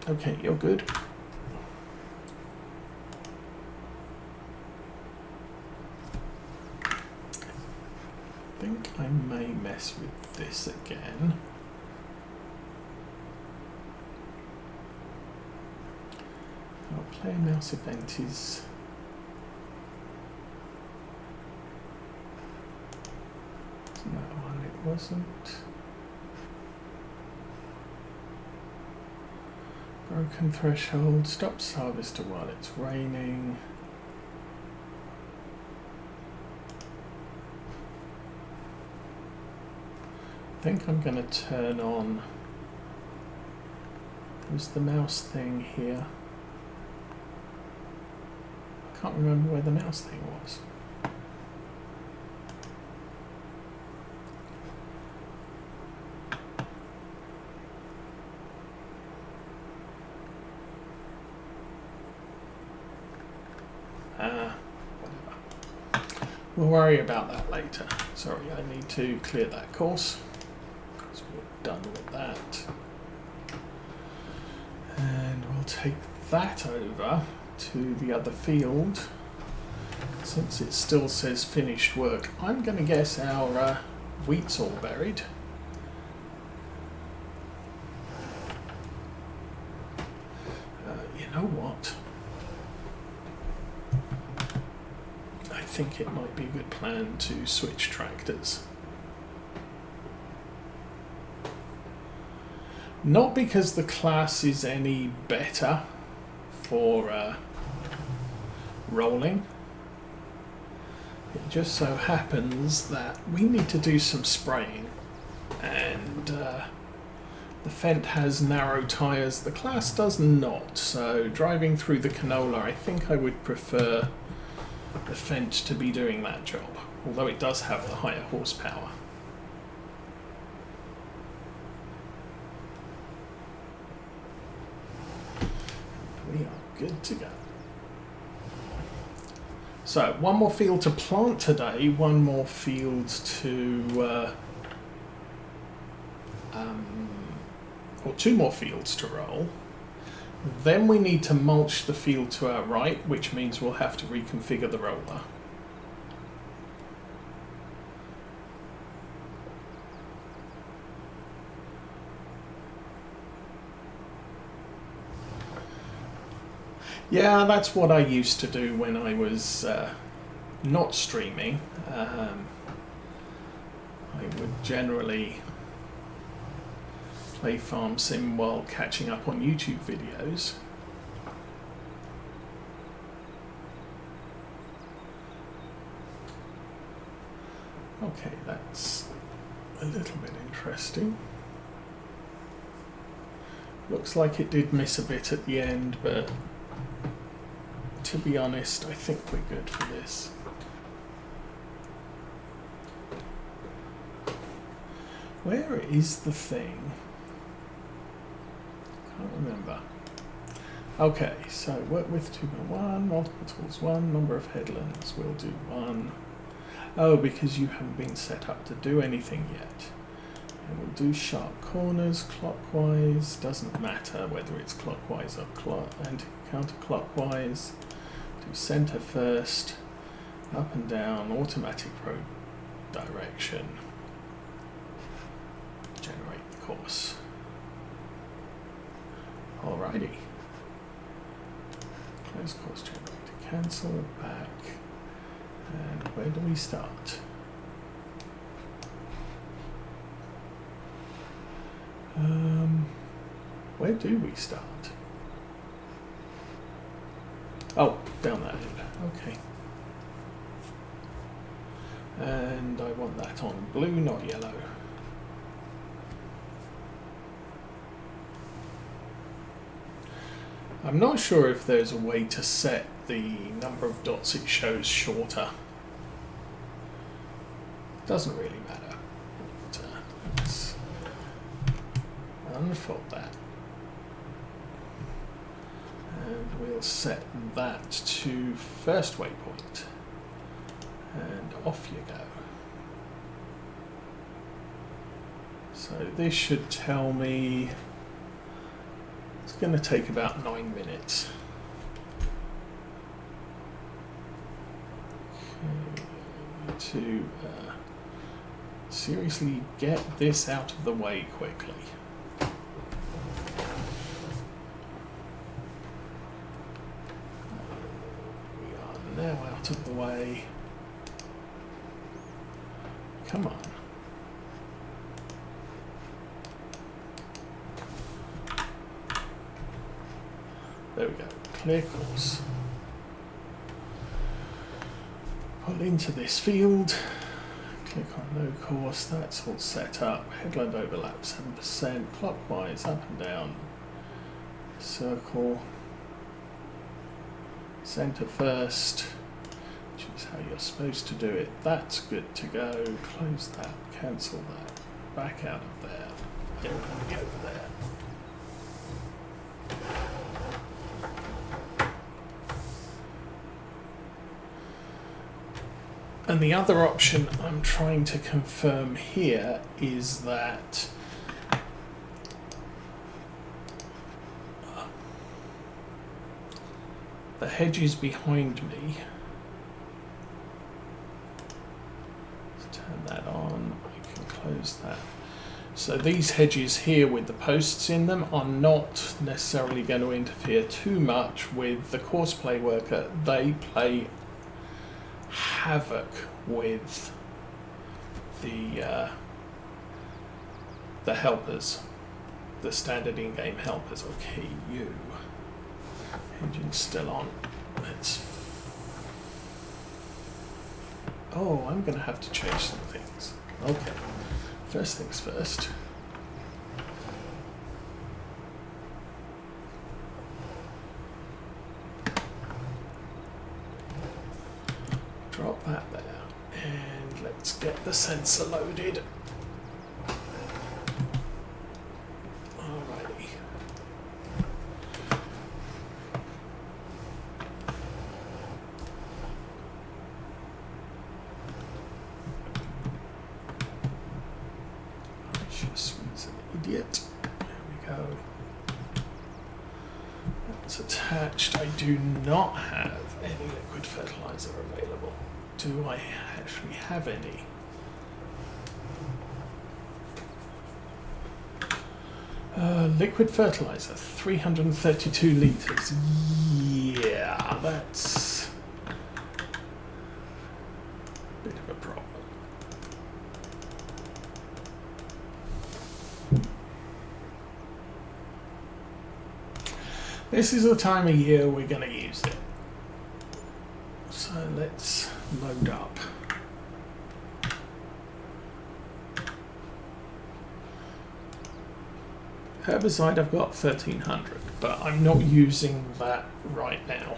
Okay, you're good. I think I may mess with this again. Our player mouse event is that one, it wasn't. Broken threshold, stops harvester while it's raining. I think I'm going to turn on, there's the mouse thing here. I can't remember where the mouse thing was. Whatever. We'll worry about that later. Sorry, I need to clear that course because we're done with that. And we'll take that over to the other field. Since it still says finished work, I'm going to guess our wheat's all buried. You know what? I think it might be a good plan to switch tractors. Not because the class is any better for rolling. It just so happens that we need to do some spraying, and the Fendt has narrow tyres, the class does not, so driving through the canola, I think I would prefer the Fendt to be doing that job, although it does have the higher horsepower. We are good to go. So, one more field to plant today, one more field to, or two more fields to roll. Then we need to mulch the field to our right, which means we'll have to reconfigure the roller. Yeah, that's what I used to do when I was not streaming. I would generally play Farm Sim while catching up on YouTube videos. Okay, that's a little bit interesting. Looks like it did miss a bit at the end, but to be honest, I think we're good for this. Where is the thing? Can't remember. Okay, so work with 2.1, multiple tools 1, number of headlands, we'll do 1. Oh, because you haven't been set up to do anything yet. And we'll do sharp corners clockwise, doesn't matter whether it's clockwise or counterclockwise. Do center first, up and down, automatic road direction. Generate the course. Alrighty. Close course generator, cancel, back. And where do we start? Where do we start? Oh, down that end. Okay. And I want that on blue, not yellow. I'm not sure if there's a way to set the number of dots it shows shorter. Doesn't really matter. But, let's unfold that. And we'll set that to first waypoint. And off you go. So this should tell me it's going to take about 9 minutes. Okay, to seriously get this out of the way quickly. We are now out of the way. Come on. There we go. Clear course. Pull into this field. Click on no course. That's all set up. Headland overlap 7%. Clockwise, up and down. Circle. Center first, which is how you're supposed to do it. That's good to go. Close that. Cancel that. Back out of there. There we go, over there. And the other option I'm trying to confirm here is that the hedges behind me, let's turn that on, I can close that. So these hedges here with the posts in them are not necessarily going to interfere too much with the course play worker. They play havoc with the helpers, the standard in-game helpers. Okay, you. Engine's still on. Let's. Oh, I'm going to have to change some things. Okay, first things first. Drop that there, and let's get the sensor loaded. Alrighty. I just was an idiot. There we go. That's attached. I do not have any liquid fertilizer available. Do I actually have any? Liquid fertilizer, 332 litres. Yeah, that's a bit of a problem. This is the time of year we're going to use it. So let's load up. Herbicide, I've got 1300, but I'm not using that right now.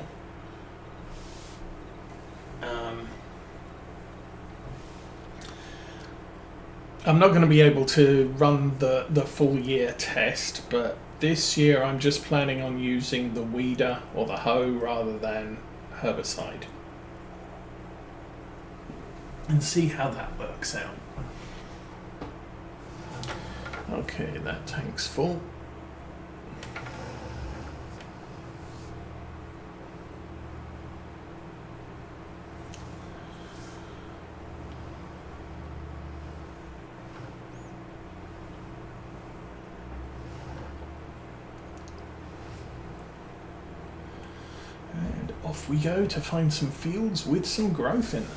I'm not going to be able to run the full year test, but this year I'm just planning on using the weeder or the hoe rather than herbicide. And see how that works out. Okay, that tank's full. And off we go to find some fields with some growth in them.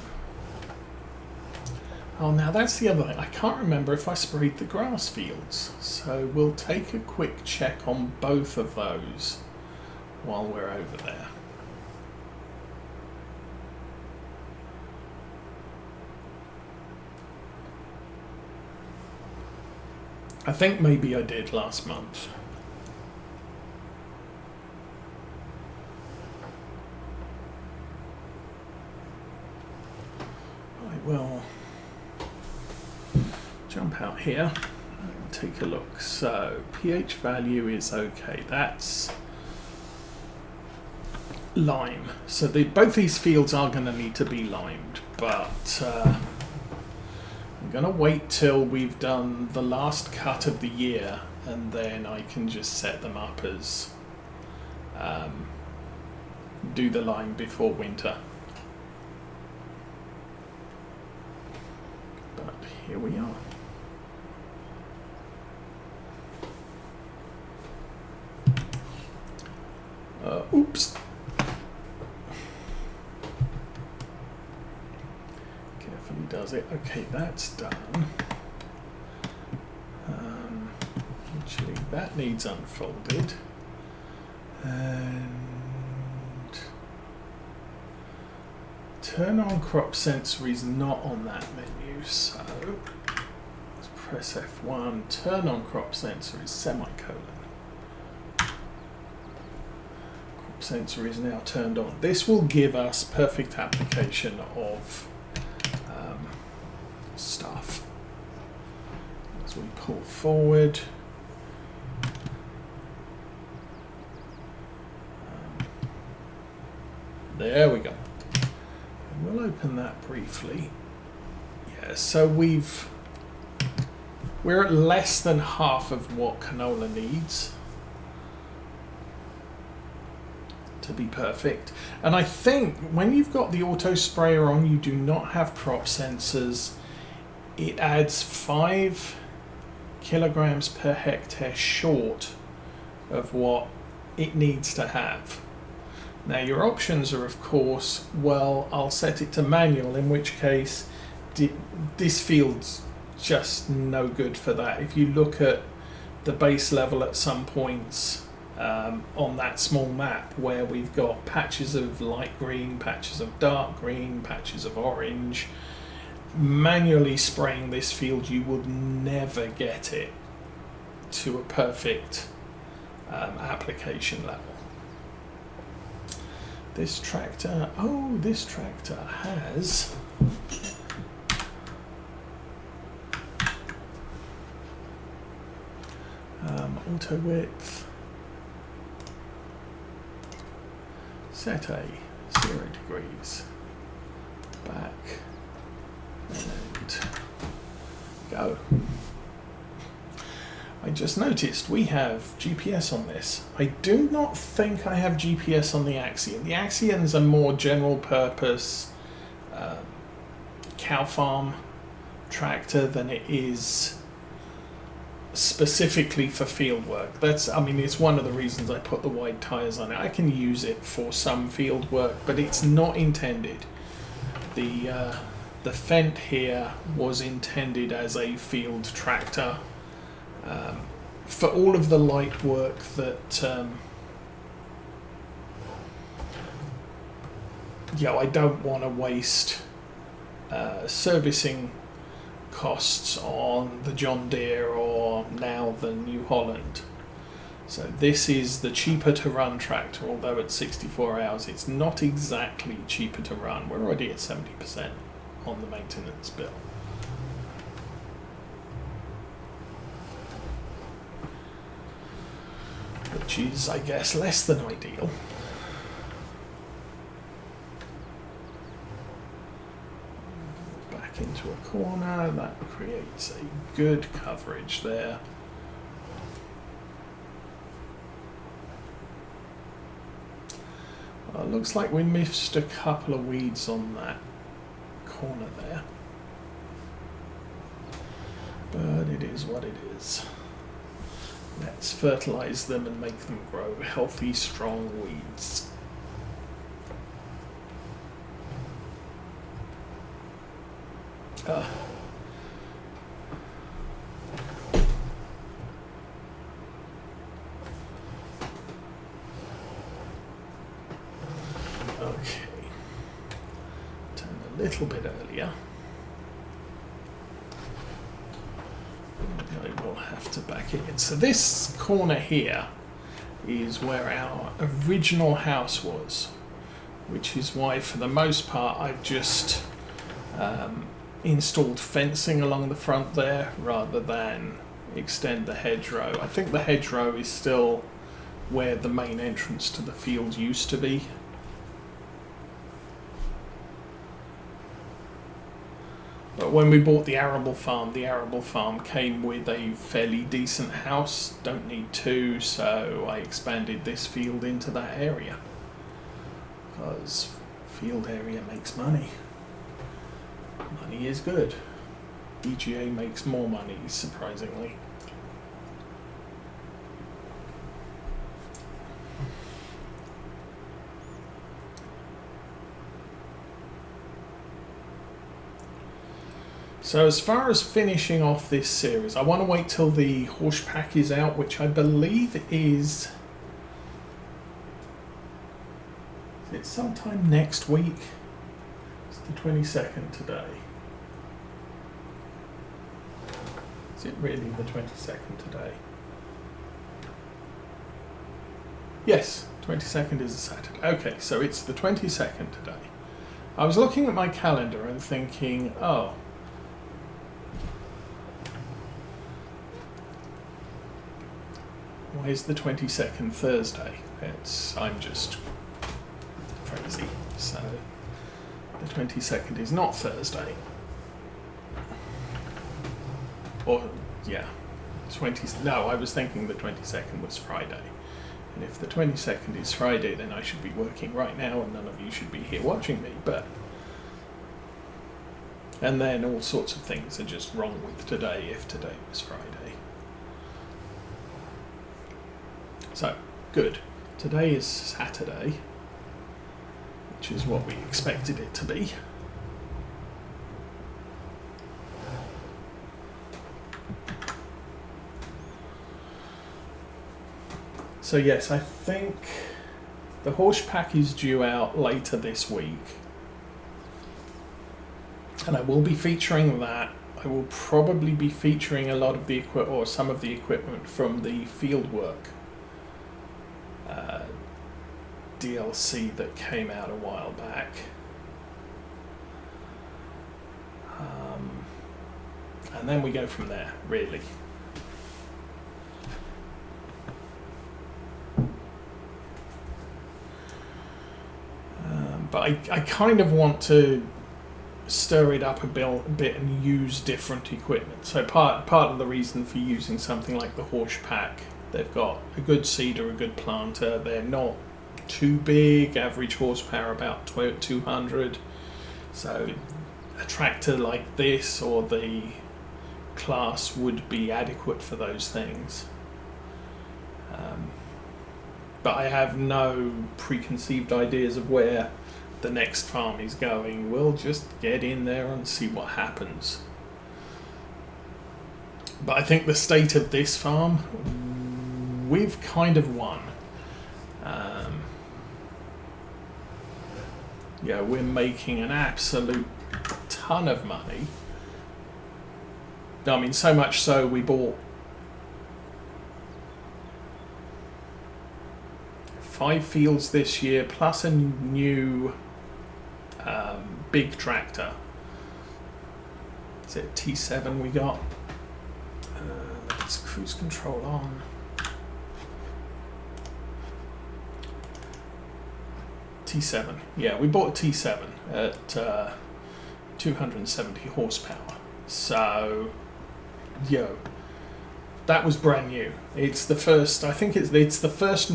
Oh, now that's the other thing. I can't remember if I sprayed the grass fields. So we'll take a quick check on both of those while we're over there. I think maybe I did last month. I will jump out here and take a look. So pH value is okay. That's lime. So both these fields are going to need to be limed, but I'm going to wait till we've done the last cut of the year and then I can just set them up as do the line before winter. But here we are. Oops. Carefully does it. Okay, that's done. Actually, that needs unfolded. And turn on crop sensor is not on that menu, so let's press F1. Turn on crop sensor is semicolon. Sensor is now turned on. This will give us perfect application of stuff. As we pull forward, there we go. And we'll open that briefly. Yeah, so we're at less than half of what canola needs to be perfect. And I think when you've got the auto sprayer on, you do not have crop sensors. It adds 5 kilograms per hectare short of what it needs to have. Now your options are, of course, well, I'll set it to manual, in which case this field's just no good for that. If you look at the base level at some points on that small map where we've got patches of light green, patches of dark green, patches of orange, manually spraying this field, you would never get it to a perfect application level. This tractor, this tractor has auto width, set a 0 degrees, back, and go. I just noticed we have GPS on this. I do not think I have GPS on the Axion. The Axion's a more general purpose cow farm tractor than it is specifically for field work. It's one of the reasons I put the wide tires on it. I can use it for some field work, but it's not intended. The Fendt here was intended as a field tractor for all of the light work that I don't want to waste servicing costs on the John Deere or now the New Holland. So this is the cheaper to run tractor, although at 64 hours it's not exactly cheaper to run. We're already at 70% on the maintenance bill. Which is, I guess, less than ideal. Back into a corner, that creates a good coverage there. Well, it looks like we missed a couple of weeds on that corner there. But it is what it is. Let's fertilize them and make them grow healthy, strong weeds. Okay. Turn a little bit earlier. I will have to back it in. So this corner here is where our original house was, which is why for the most part I've just installed fencing along the front there rather than extend the hedgerow. I think the hedgerow is still where the main entrance to the field used to be. But when we bought the arable farm came with a fairly decent house. Don't need two, so I expanded this field into that area. Because field area makes money. Money is good. EGA makes more money, surprisingly. So as far as finishing off this series, I want to wait till the horse pack is out, which I believe is it's sometime next week. It's the 22nd today. Is it really the 22nd today? Yes, 22nd is a Saturday. Okay, so it's the 22nd today. I was looking at my calendar and thinking, oh, why is the 22nd Thursday? I'm just crazy. So the 22nd is not Thursday. Or, yeah, no, I was thinking the 22nd was Friday. And if the 22nd is Friday, then I should be working right now and none of you should be here watching me, but... And then all sorts of things are just wrong with today if today was Friday. So, good. Today is Saturday, which is what we expected it to be. So yes, I think the horse pack is due out later this week. And I will be featuring that. I will probably be featuring a lot of the or some of the equipment from the fieldwork DLC that came out a while back. And then we go from there, really. But I kind of want to stir it up a bit and use different equipment. So part of the reason for using something like the horse pack, they've got a good seeder, a good planter. They're not too big, average horsepower about 200. So a tractor like this or the class would be adequate for those things. But I have no preconceived ideas of where the next farm is going. We'll just get in there and see what happens. But I think the state of this farm, we've kind of won. Yeah, we're making an absolute ton of money. I mean, so much so we bought 5 fields this year, plus a new big tractor. Is it T7 we got? Let's cruise control on. T7. Yeah, we bought a T7 at 270 horsepower. So, that was brand new. It's the first, I think it's the first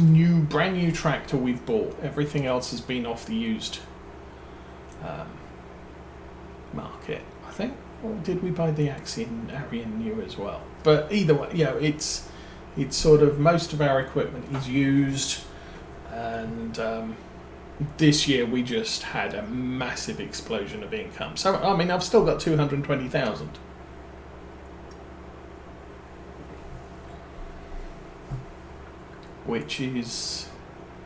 brand new tractor we've bought. Everything else has been off the used market, I think. Or did we buy the Arian new as well? But either way, it's sort of, most of our equipment is used, and this year we just had a massive explosion of income. So, I mean, I've still got 220,000. Which is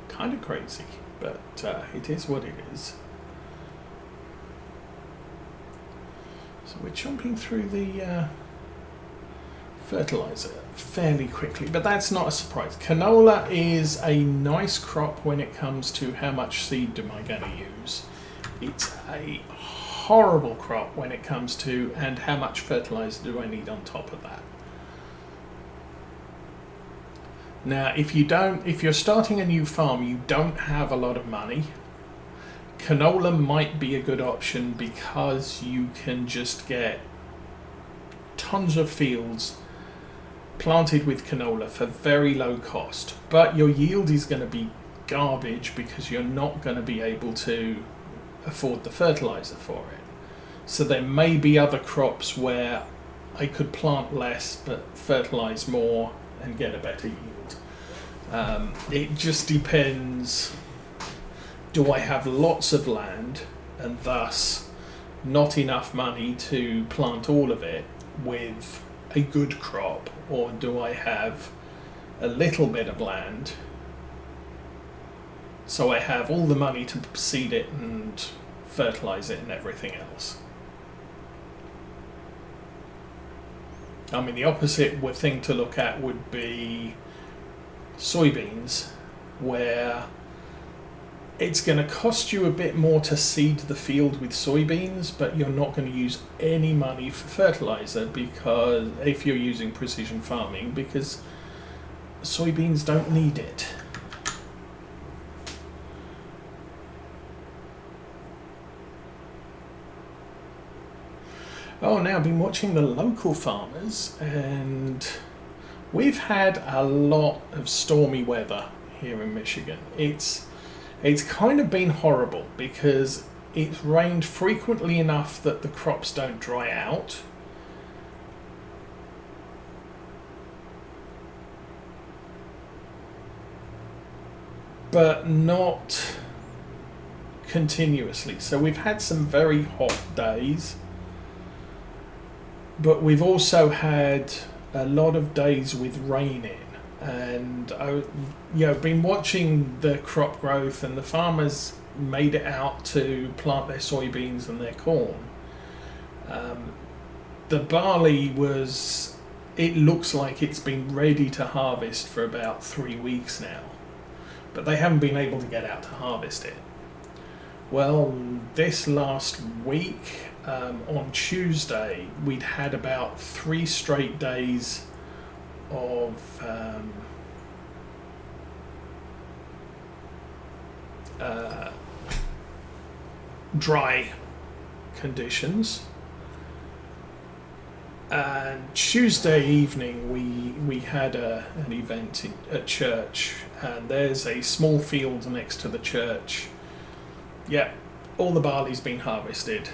kind of crazy, but it is what it is. So we're jumping through the fertilizer fairly quickly, but that's not a surprise. Canola is a nice crop when it comes to how much seed am I going to use. It's a horrible crop when it comes to and how much fertilizer do I need on top of that. Now, if you're starting a new farm, you don't have a lot of money, canola might be a good option because you can just get tons of fields planted with canola for very low cost, but your yield is going to be garbage because you're not going to be able to afford the fertilizer for it. So there may be other crops where I could plant less but fertilize more and get a better yield. It just depends. Do I have lots of land and thus not enough money to plant all of it with a good crop, or do I have a little bit of land so I have all the money to seed it and fertilize it and everything else? I mean, the opposite thing to look at would be soybeans, where it's going to cost you a bit more to seed the field with soybeans, but you're not going to use any money for fertilizer because if you're using precision farming, because soybeans don't need it. Oh, now I've been watching the local farmers, and we've had a lot of stormy weather here in Michigan. It's kind of been horrible because it's rained frequently enough that the crops don't dry out. But not continuously. So we've had some very hot days, but we've also had a lot of days with rain in, and I've been watching the crop growth, and the farmers made it out to plant their soybeans and their corn. The barley it looks like it's been ready to harvest for about 3 weeks now, but they haven't been able to get out to harvest it. Well, this last week, on Tuesday, we'd had about 3 straight days of dry conditions. And Tuesday evening we had an event at church, and there's a small field next to the church. Yeah, all the barley's been harvested.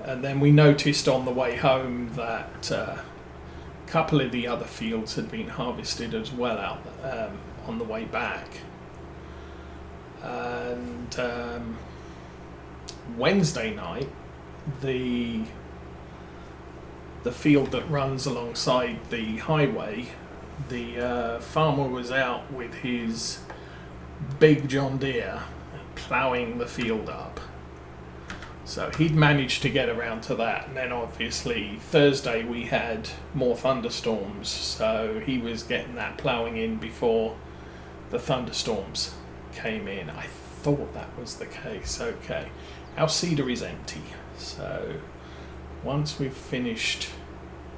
And then we noticed on the way home that a couple of the other fields had been harvested as well out on the way back. And Wednesday night, the field that runs alongside the highway, the farmer was out with his big John Deere ploughing the field up. So he'd managed to get around to that, and then obviously Thursday we had more thunderstorms, so he was getting that ploughing in before the thunderstorms came in. I thought that was the case. Okay, our seeder is empty, so once we've finished,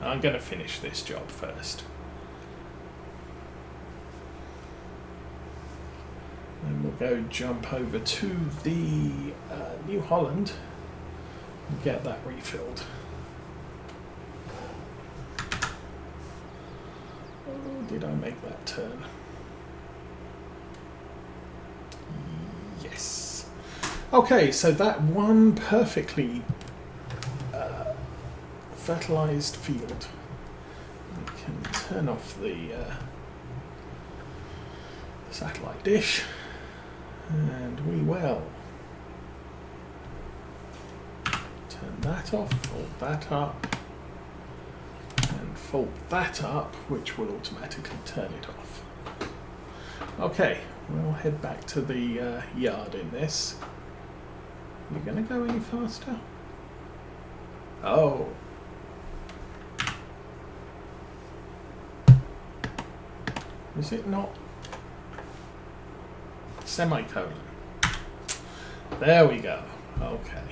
I'm going to finish this job first. And we'll go jump over to the New Holland and get that refilled. Oh, did I make that turn? Yes. Okay, so that one perfectly fertilized field. We can turn off the satellite dish, and we will turn that off, fold that up, and fold that up, which will automatically turn it off. Okay, we'll head back to the yard in this. Are you going to go any faster? Oh. Is it not? Semicolon. There we go. Okay.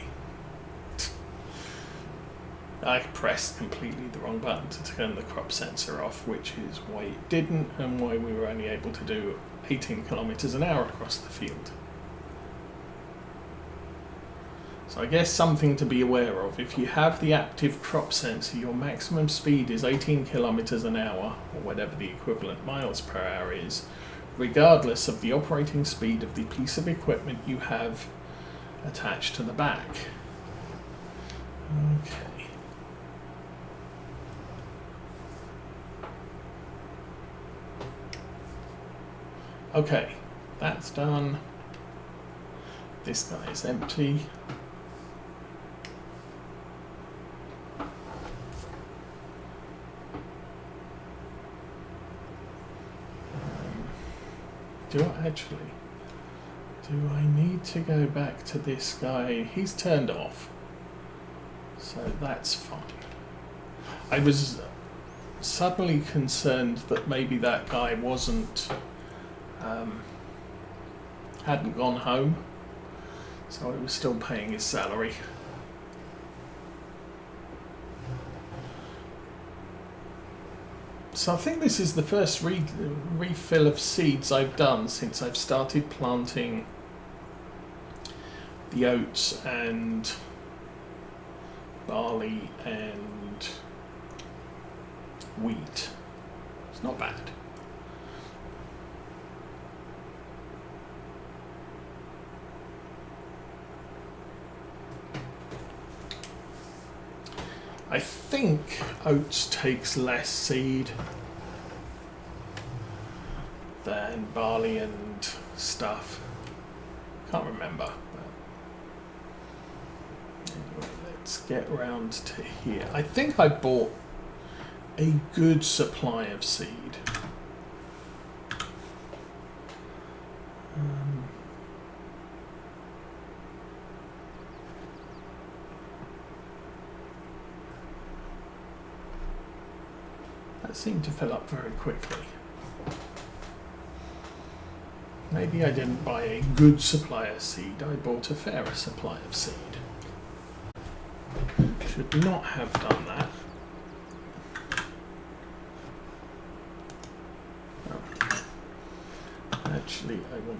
I pressed completely the wrong button to turn the crop sensor off, which is why it didn't, and why we were only able to do 18 kilometers an hour across the field. So I guess something to be aware of. If you have the active crop sensor, your maximum speed is 18 kilometers an hour, or whatever the equivalent miles per hour is, regardless of the operating speed of the piece of equipment you have attached to the back. Okay. Okay, that's done. This guy is empty. Do I need to go back to this guy? He's turned off, so that's fine. I was suddenly concerned that maybe that guy hadn't gone home, so I was still paying his salary. So I think this is the first refill of seeds I've done since I've started planting the oats and barley and wheat. It's not bad. I think oats takes less seed than barley and stuff. Can't remember. But anyway, let's get round to here. I think I bought a good supply of seed. That seemed to fill up very quickly. Maybe I didn't buy a good supply of seed, I bought a fairer supply of seed. Should not have done that. Oh. Actually, I want